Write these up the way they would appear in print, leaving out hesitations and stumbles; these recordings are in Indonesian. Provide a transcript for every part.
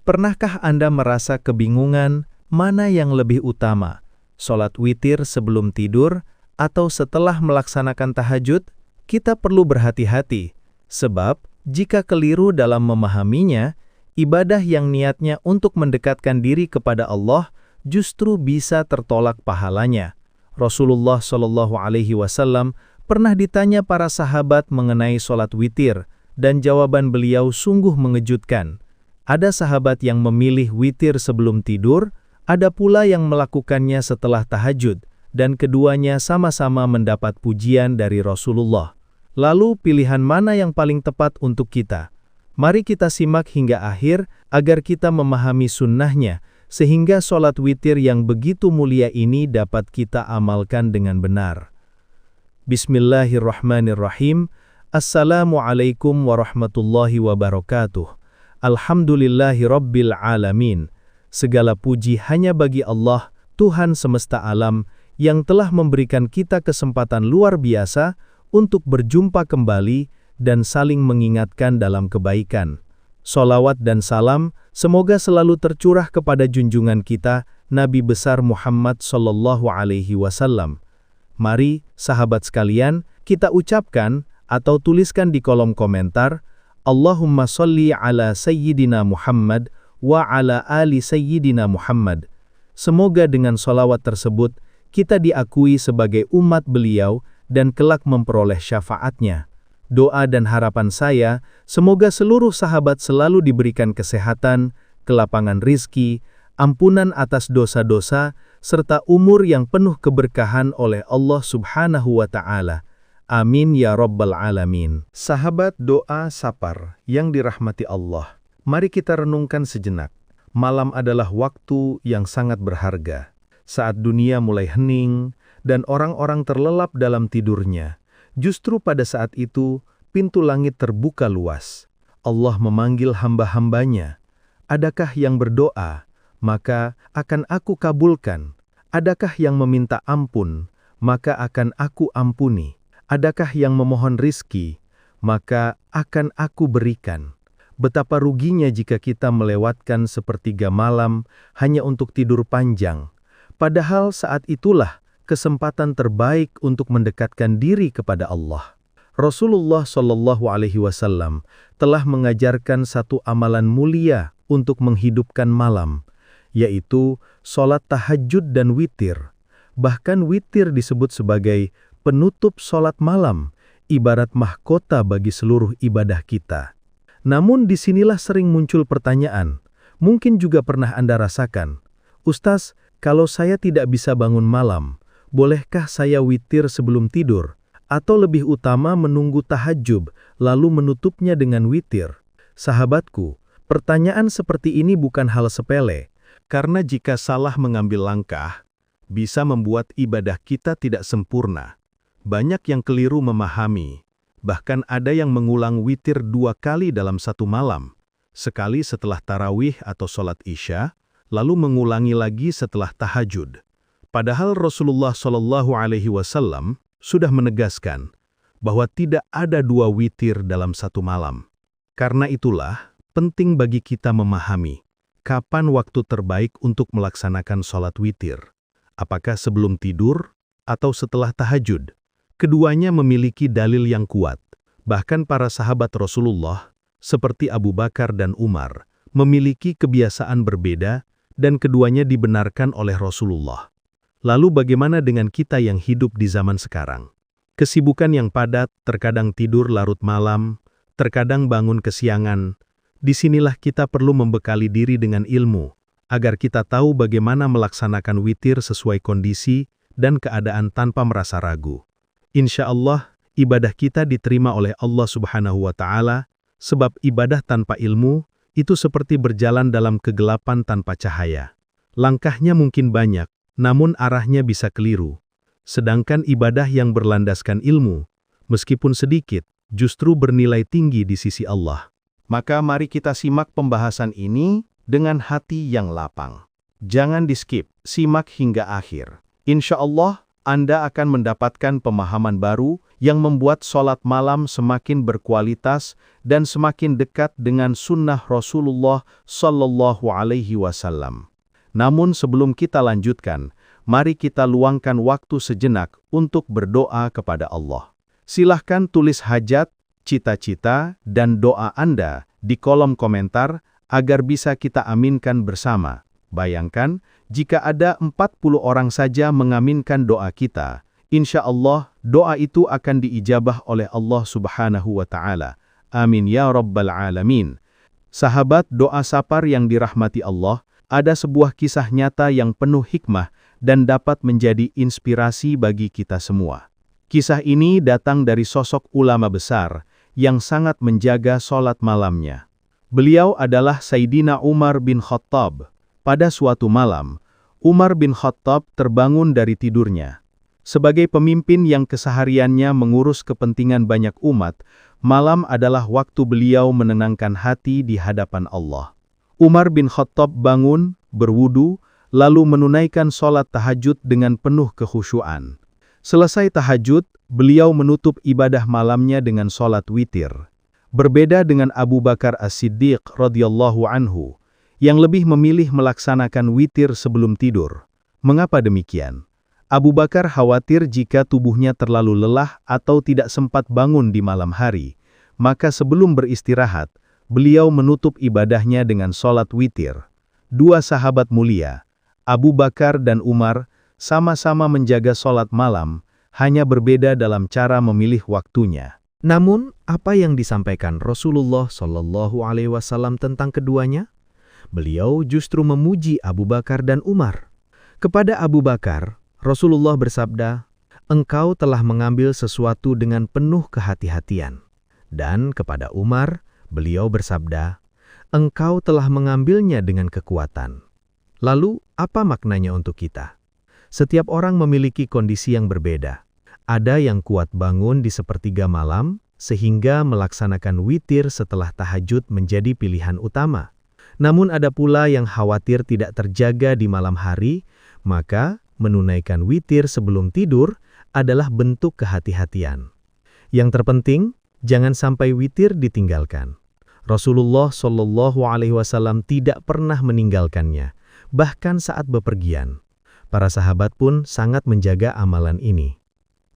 Pernahkah Anda merasa kebingungan mana yang lebih utama, sholat witir sebelum tidur atau setelah melaksanakan tahajud? Kita perlu berhati-hati, sebab jika keliru dalam memahaminya, ibadah yang niatnya untuk mendekatkan diri kepada Allah justru bisa tertolak pahalanya. Rasulullah SAW pernah ditanya para sahabat mengenai sholat witir, dan jawaban beliau sungguh mengejutkan. Ada sahabat yang memilih witir sebelum tidur, ada pula yang melakukannya setelah tahajud, dan keduanya sama-sama mendapat pujian dari Rasulullah. Lalu pilihan mana yang paling tepat untuk kita? Mari kita simak hingga akhir agar kita memahami sunnahnya, sehingga sholat witir yang begitu mulia ini dapat kita amalkan dengan benar. Bismillahirrahmanirrahim. Assalamualaikum warahmatullahi wabarakatuh. Alhamdulillahi Rabbil Alamin. Segala puji hanya bagi Allah, Tuhan semesta alam, yang telah memberikan kita kesempatan luar biasa untuk berjumpa kembali dan saling mengingatkan dalam kebaikan. Sholawat dan salam semoga selalu tercurah kepada junjungan kita, Nabi besar Muhammad SAW. Mari, sahabat sekalian, kita ucapkan atau tuliskan di kolom komentar, Allahumma sholli ala Sayyidina Muhammad wa ala ali Sayyidina Muhammad. Semoga dengan sholawat tersebut, kita diakui sebagai umat beliau dan kelak memperoleh syafaatnya. Doa dan harapan saya, semoga seluruh sahabat selalu diberikan kesehatan, kelapangan rizki, ampunan atas dosa-dosa, serta umur yang penuh keberkahan oleh Allah Subhanahu wa Ta'ala. Amin ya Rabbal Alamin. Sahabat doa sapar yang dirahmati Allah, mari kita renungkan sejenak. Malam adalah waktu yang sangat berharga. Saat dunia mulai hening dan orang-orang terlelap dalam tidurnya, justru pada saat itu pintu langit terbuka luas. Allah memanggil hamba-hambanya. Adakah yang berdoa? Maka akan aku kabulkan. Adakah yang meminta ampun? Maka akan aku ampuni. Adakah yang memohon rizki, maka akan aku berikan. Betapa ruginya jika kita melewatkan sepertiga malam hanya untuk tidur panjang. Padahal saat itulah kesempatan terbaik untuk mendekatkan diri kepada Allah. Rasulullah SAW telah mengajarkan satu amalan mulia untuk menghidupkan malam, yaitu sholat tahajud dan witir. Bahkan witir disebut sebagai penutup sholat malam, ibarat mahkota bagi seluruh ibadah kita. Namun disinilah sering muncul pertanyaan, mungkin juga pernah Anda rasakan, Ustaz, kalau saya tidak bisa bangun malam, bolehkah saya witir sebelum tidur? Atau lebih utama menunggu tahajud, lalu menutupnya dengan witir? Sahabatku, pertanyaan seperti ini bukan hal sepele, karena jika salah mengambil langkah, bisa membuat ibadah kita tidak sempurna. Banyak yang keliru memahami, bahkan ada yang mengulang witir 2 kali dalam satu malam, sekali setelah tarawih atau sholat isya, lalu mengulangi lagi setelah tahajud. Padahal Rasulullah SAW sudah menegaskan bahwa tidak ada 2 witir dalam satu malam. Karena itulah, penting bagi kita memahami kapan waktu terbaik untuk melaksanakan sholat witir. Apakah sebelum tidur atau setelah tahajud? Keduanya memiliki dalil yang kuat. Bahkan para sahabat Rasulullah, seperti Abu Bakar dan Umar, memiliki kebiasaan berbeda dan keduanya dibenarkan oleh Rasulullah. Lalu bagaimana dengan kita yang hidup di zaman sekarang? Kesibukan yang padat, terkadang tidur larut malam, terkadang bangun kesiangan. Disinilah kita perlu membekali diri dengan ilmu, agar kita tahu bagaimana melaksanakan witir sesuai kondisi dan keadaan tanpa merasa ragu. Insya Allah, ibadah kita diterima oleh Allah Subhanahu wa Ta'ala, sebab ibadah tanpa ilmu itu seperti berjalan dalam kegelapan tanpa cahaya. Langkahnya mungkin banyak, namun arahnya bisa keliru. Sedangkan ibadah yang berlandaskan ilmu, meskipun sedikit, justru bernilai tinggi di sisi Allah. Maka mari kita simak pembahasan ini dengan hati yang lapang. Jangan di-skip, simak hingga akhir. Insya Allah, Anda akan mendapatkan pemahaman baru yang membuat sholat malam semakin berkualitas dan semakin dekat dengan sunnah Rasulullah Sallallahu Alaihi Wasallam. Namun sebelum kita lanjutkan, mari kita luangkan waktu sejenak untuk berdoa kepada Allah. Silahkan tulis hajat, cita-cita, dan doa Anda di kolom komentar agar bisa kita aminkan bersama. Bayangkan, jika ada 40 orang saja mengaminkan doa kita, insya Allah doa itu akan diijabah oleh Allah Subhanahu wa Ta'ala. Amin ya Rabbal Alamin. Sahabat doa sapar yang dirahmati Allah, ada sebuah kisah nyata yang penuh hikmah dan dapat menjadi inspirasi bagi kita semua. Kisah ini datang dari sosok ulama besar yang sangat menjaga sholat malamnya. Beliau adalah Sayyidina Umar bin Khattab. Pada suatu malam, Umar bin Khattab terbangun dari tidurnya. Sebagai pemimpin yang kesehariannya mengurus kepentingan banyak umat, malam adalah waktu beliau menenangkan hati di hadapan Allah. Umar bin Khattab bangun, berwudu, lalu menunaikan sholat tahajud dengan penuh kekhusyuan. Selesai tahajud, beliau menutup ibadah malamnya dengan sholat witir. Berbeda dengan Abu Bakar As-Siddiq radhiyallahu anhu, yang lebih memilih melaksanakan witir sebelum tidur. Mengapa demikian? Abu Bakar khawatir jika tubuhnya terlalu lelah atau tidak sempat bangun di malam hari, maka sebelum beristirahat, beliau menutup ibadahnya dengan sholat witir. Dua sahabat mulia, Abu Bakar dan Umar, sama-sama menjaga sholat malam, hanya berbeda dalam cara memilih waktunya. Namun, apa yang disampaikan Rasulullah Shallallahu Alaihi Wasallam tentang keduanya? Beliau justru memuji Abu Bakar dan Umar. Kepada Abu Bakar, Rasulullah bersabda, "Engkau telah mengambil sesuatu dengan penuh kehati-hatian." Dan kepada Umar, beliau bersabda, "Engkau telah mengambilnya dengan kekuatan." Lalu, apa maknanya untuk kita? Setiap orang memiliki kondisi yang berbeda. Ada yang kuat bangun di sepertiga malam, sehingga melaksanakan witir setelah tahajud menjadi pilihan utama. Namun ada pula yang khawatir tidak terjaga di malam hari, maka menunaikan witir sebelum tidur adalah bentuk kehati-hatian. Yang terpenting, jangan sampai witir ditinggalkan. Rasulullah Shallallahu Alaihi Wasallam tidak pernah meninggalkannya, bahkan saat bepergian. Para sahabat pun sangat menjaga amalan ini.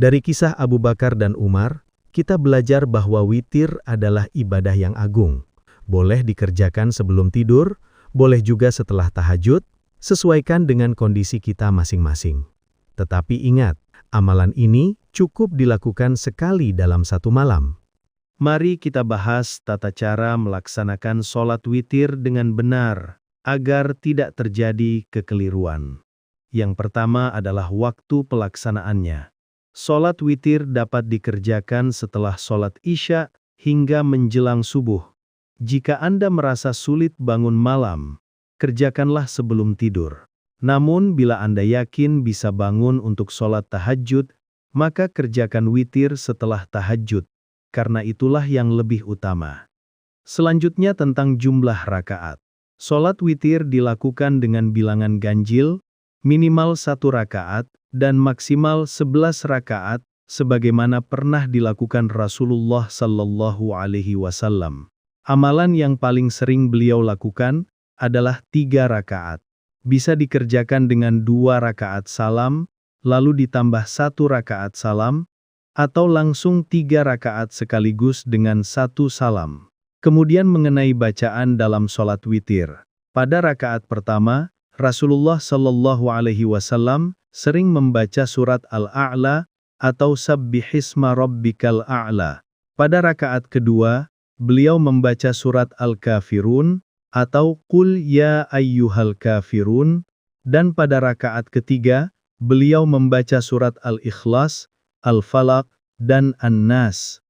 Dari kisah Abu Bakar dan Umar, kita belajar bahwa witir adalah ibadah yang agung. Boleh dikerjakan sebelum tidur, boleh juga setelah tahajud, sesuaikan dengan kondisi kita masing-masing. Tetapi ingat, amalan ini cukup dilakukan sekali dalam satu malam. Mari kita bahas tata cara melaksanakan sholat witir dengan benar, agar tidak terjadi kekeliruan. Yang pertama adalah waktu pelaksanaannya. Sholat witir dapat dikerjakan setelah sholat Isya hingga menjelang subuh. Jika Anda merasa sulit bangun malam, kerjakanlah sebelum tidur. Namun bila Anda yakin bisa bangun untuk sholat tahajud, maka kerjakan witir setelah tahajud, karena itulah yang lebih utama. Selanjutnya tentang jumlah rakaat. Sholat witir dilakukan dengan bilangan ganjil, minimal 1 rakaat, dan maksimal 11 rakaat, sebagaimana pernah dilakukan Rasulullah Sallallahu Alaihi Wasallam. Amalan yang paling sering beliau lakukan adalah 3 rakaat. Bisa dikerjakan dengan 2 rakaat salam, lalu ditambah 1 rakaat salam, atau langsung 3 rakaat sekaligus dengan 1 salam. Kemudian mengenai bacaan dalam sholat witir. Pada rakaat pertama, Rasulullah Shallallahu Alaihi Wasallam sering membaca surat Al-A'la atau Sabbihisma Rabbikal A'la. Pada rakaat kedua, beliau membaca surat Al-Kafirun atau Qul Ya Ayyuhal Kafirun, dan pada rakaat ketiga, beliau membaca surat Al-Ikhlas, Al-Falaq, dan An-Nas.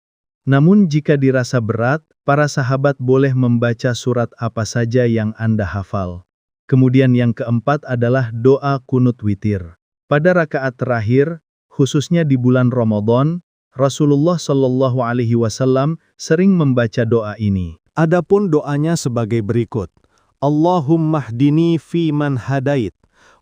Namun jika dirasa berat, para sahabat boleh membaca surat apa saja yang Anda hafal. Kemudian yang keempat adalah doa kunut witir. Pada rakaat terakhir, khususnya di bulan Ramadan, Rasulullah Shallallahu Alaihi Wasallam sering membaca doa ini. Adapun doanya sebagai berikut. Allahumma hdini fi man hadait,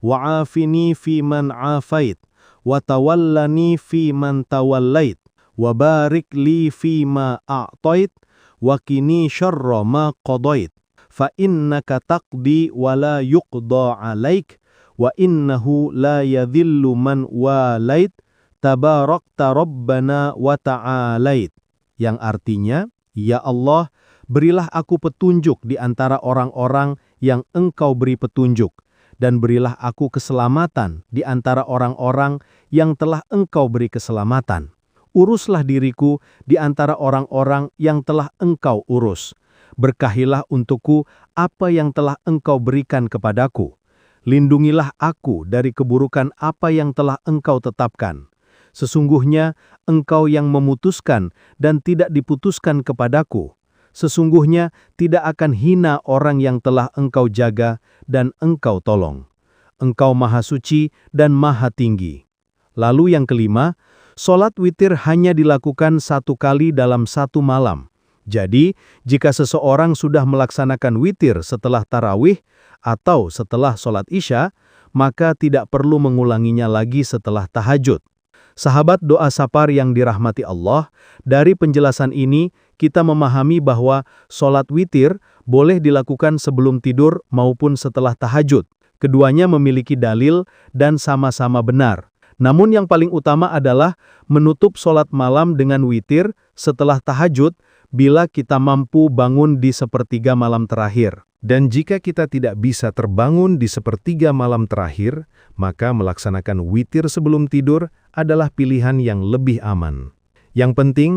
wa'afini fi man afait, wa tawallani fi man tawallait, wa barik li fi ma a'tait, wa qini syarra ma qadait, fa innaka taqdi wa la yuqda 'alaik, wa innahu la yadhillu man walait, tabarakta rabbana wa ta'alait. Yang artinya, ya Allah, berilah aku petunjuk di antara orang-orang yang Engkau beri petunjuk, dan berilah aku keselamatan di antara orang-orang yang telah Engkau beri keselamatan. Uruslah diriku di antara orang-orang yang telah Engkau urus. Berkahilah untukku apa yang telah Engkau berikan kepadaku. Lindungilah aku dari keburukan apa yang telah Engkau tetapkan. Sesungguhnya Engkau yang memutuskan dan tidak diputuskan kepadaku. Sesungguhnya tidak akan hina orang yang telah Engkau jaga dan Engkau tolong. Engkau Maha Suci dan Maha Tinggi. Lalu yang kelima, sholat witir hanya dilakukan 1 kali dalam 1 malam. Jadi, jika seseorang sudah melaksanakan witir setelah tarawih atau setelah sholat isya, maka tidak perlu mengulanginya lagi setelah tahajud. Sahabat doa Safar yang dirahmati Allah, dari penjelasan ini kita memahami bahwa sholat witir boleh dilakukan sebelum tidur maupun setelah tahajud. Keduanya memiliki dalil dan sama-sama benar. Namun yang paling utama adalah menutup sholat malam dengan witir setelah tahajud bila kita mampu bangun di sepertiga malam terakhir. Dan jika kita tidak bisa terbangun di sepertiga malam terakhir, maka melaksanakan witir sebelum tidur adalah pilihan yang lebih aman. Yang penting,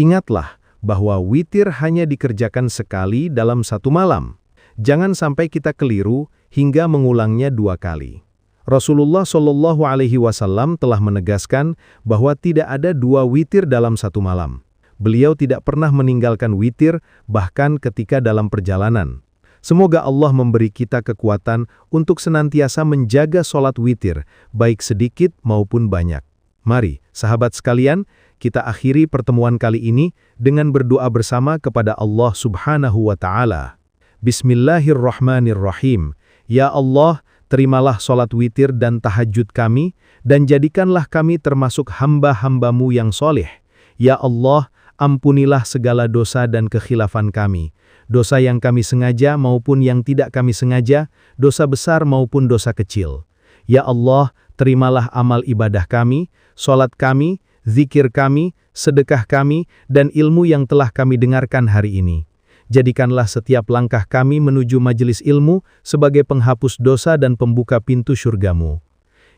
ingatlah bahwa witir hanya dikerjakan sekali dalam 1 malam. Jangan sampai kita keliru hingga mengulangnya 2 kali. Rasulullah SAW telah menegaskan bahwa tidak ada 2 witir dalam 1 malam. Beliau tidak pernah meninggalkan witir bahkan ketika dalam perjalanan. Semoga Allah memberi kita kekuatan untuk senantiasa menjaga sholat witir, baik sedikit maupun banyak. Mari, sahabat sekalian, kita akhiri pertemuan kali ini dengan berdoa bersama kepada Allah Subhanahu wa Ta'ala. Bismillahirrahmanirrahim. Ya Allah, terimalah sholat witir dan tahajud kami, dan jadikanlah kami termasuk hamba-hambamu yang soleh. Ya Allah, ampunilah segala dosa dan kekhilafan kami. Dosa yang kami sengaja maupun yang tidak kami sengaja, dosa besar maupun dosa kecil. Ya Allah, terimalah amal ibadah kami, sholat kami, zikir kami, sedekah kami, dan ilmu yang telah kami dengarkan hari ini. Jadikanlah setiap langkah kami menuju majelis ilmu sebagai penghapus dosa dan pembuka pintu syurga-Mu.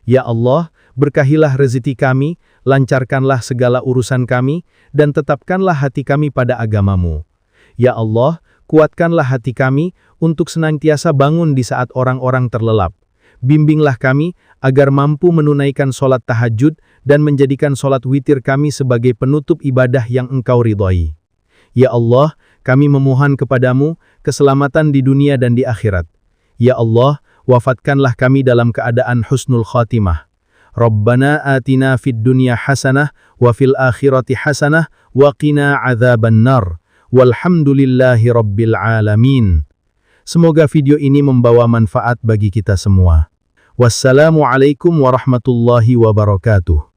Ya Allah, berkahilah rezeki kami, lancarkanlah segala urusan kami, dan tetapkanlah hati kami pada agama-Mu. Ya Allah, kuatkanlah hati kami untuk senantiasa bangun di saat orang-orang terlelap. Bimbinglah kami agar mampu menunaikan sholat tahajud dan menjadikan sholat witir kami sebagai penutup ibadah yang Engkau ridhai. Ya Allah, kami memohon kepadamu keselamatan di dunia dan di akhirat. Ya Allah, wafatkanlah kami dalam keadaan husnul khatimah. Rabbana atina fid dunya hasanah wa fil akhirati hasanah wa qina adzaban nar. Walhamdulillahi rabbil alamin. Semoga video ini membawa manfaat bagi kita semua. Wassalamualaikum warahmatullahi wabarakatuh.